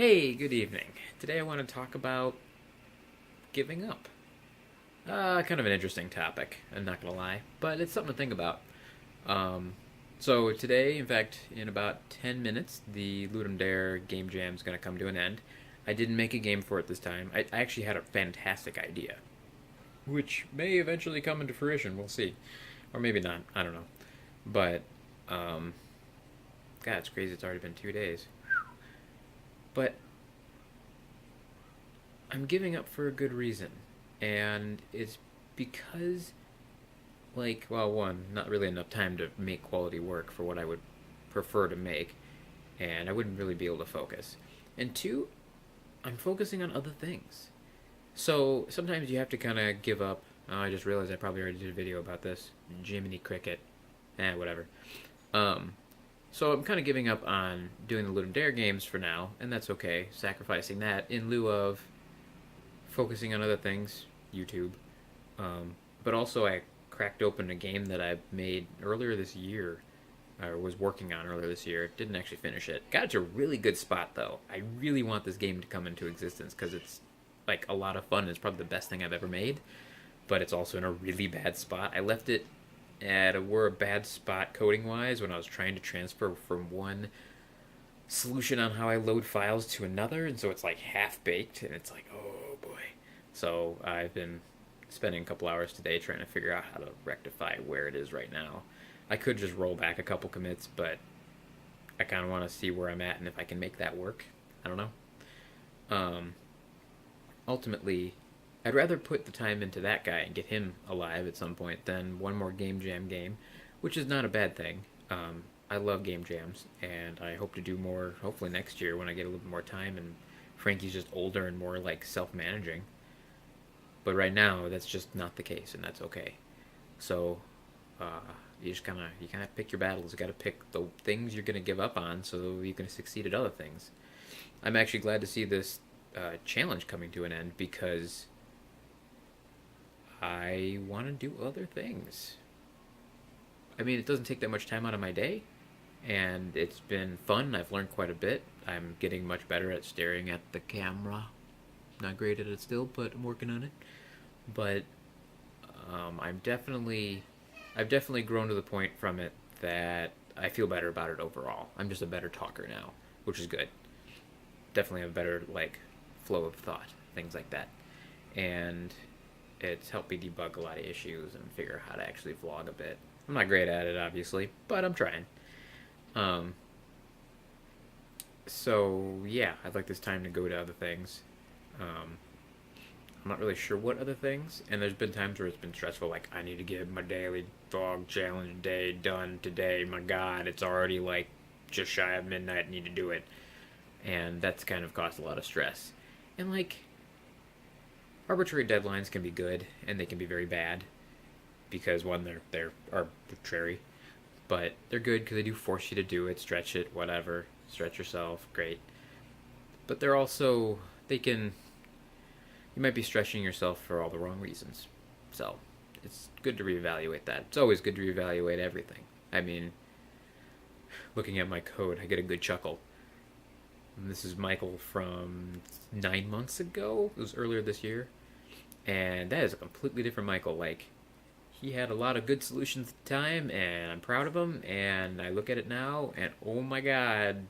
Hey, good evening. Today I want to talk about giving up. Kind of an interesting topic, I'm not gonna lie, but it's something to think about. Um, so today, in fact, in about 10 minutes, the Ludum Dare Game Jam is gonna come to an end. I didn't make a game for it this time. I actually had a fantastic idea, which may eventually come into fruition. We'll see, or maybe not. I don't know. But um, God, it's crazy. It's already been 2 days. But I'm giving up for a good reason. And it's because, like, well, one, not really enough time to make quality work for what I would prefer to make, and I wouldn't really be able to focus. And two, I'm focusing on other things. So sometimes you have to kind of give up. I just realized I probably already did a video about this. Jiminy Cricket. Whatever. Um, so I'm kind of giving up on doing the Ludum Dare games for now, and that's okay. Sacrificing that in lieu of focusing on other things, YouTube. But also, I cracked open a game that I made earlier this year, or was working on earlier this year. Didn't actually finish it. Got it to a really good spot though. I really want this game to come into existence because it's like a lot of fun. It's probably the best thing I've ever made, but it's also in a really bad spot. I left it at a bad spot coding wise when I was trying to transfer from one solution on how I load files to another, and so it's like half baked, and it's like, oh boy. So I've been spending a couple hours today trying to figure out how to rectify where it is right now. I could just roll back a couple commits, but I kind of want to see where I'm at and if I can make that work. I don't know. Um, Ultimately, I'd rather put the time into that guy and get him alive at some point than one more Game Jam game, which is not a bad thing. I love game jams, and I hope to do more hopefully next year when I get a little bit more time and Frankie's just older and more like self-managing. But right now, that's just not the case, and that's okay. So, uh, you kind of pick your battles. You got to pick the things you're gonna give up on so you can succeed at other things. I'm actually glad to see this challenge coming to an end because I want to do other things. I mean, it doesn't take that much time out of my day, and it's been fun. I've learned quite a bit. I'm getting much better at staring at the camera. Not great at it still, but I'm working on it. But I've definitely grown to the point from it that I feel better about it overall. I'm just a better talker now, which is good. Definitely have a better like flow of thought, things like that, and it's helped me debug a lot of issues and figure out how to actually vlog a bit. I'm not great at it, obviously, but I'm trying. Um, so yeah, I'd like this time to go to other things. Um, I'm not really sure what other things, and there's been times where it's been stressful, like I need to get my daily vlog challenge day done today. My God, it's already like just shy of midnight. I need to do it, and that's kind of caused a lot of stress. And like arbitrary deadlines can be good, and they can be very bad because one, they're arbitrary, but they're good because they do force you to do it, stretch it, whatever, stretch yourself, great. But they're also they can you might be stretching yourself for all the wrong reasons. So it's good to reevaluate that. It's always good to reevaluate everything. I mean, looking at my code, I get a good chuckle. And this is Michael from 9 months ago. It was earlier this year. And that is a completely different Michael. Like, he had a lot of good solutions at the time, and I'm proud of him. And I look at it now, and oh my God,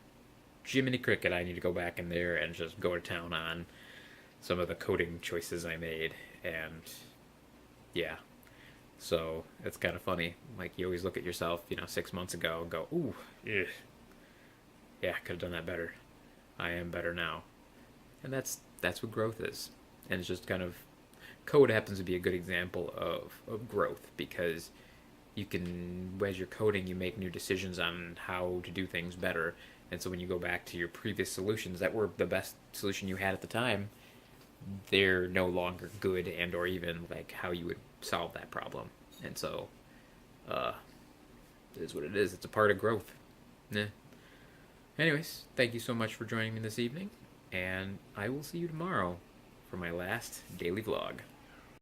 Jiminy Cricket, I need to go back in there and just go to town on some of the coding choices I made. And yeah, so it's kind of funny. Like, you always look at yourself, 6 months ago and go, ooh, ugh. Yeah, could have done that better. I am better now. And that's what growth is. And it's just kind of code happens to be a good example of growth because you can, as you're coding, you make new decisions on how to do things better. And so when you go back to your previous solutions that were the best solution you had at the time, they're no longer good and or even like how you would solve that problem. And so uh it is what it is. It's a part of growth. Yeah. Anyways, thank you so much for joining me this evening, and I will see you tomorrow for my last daily vlog.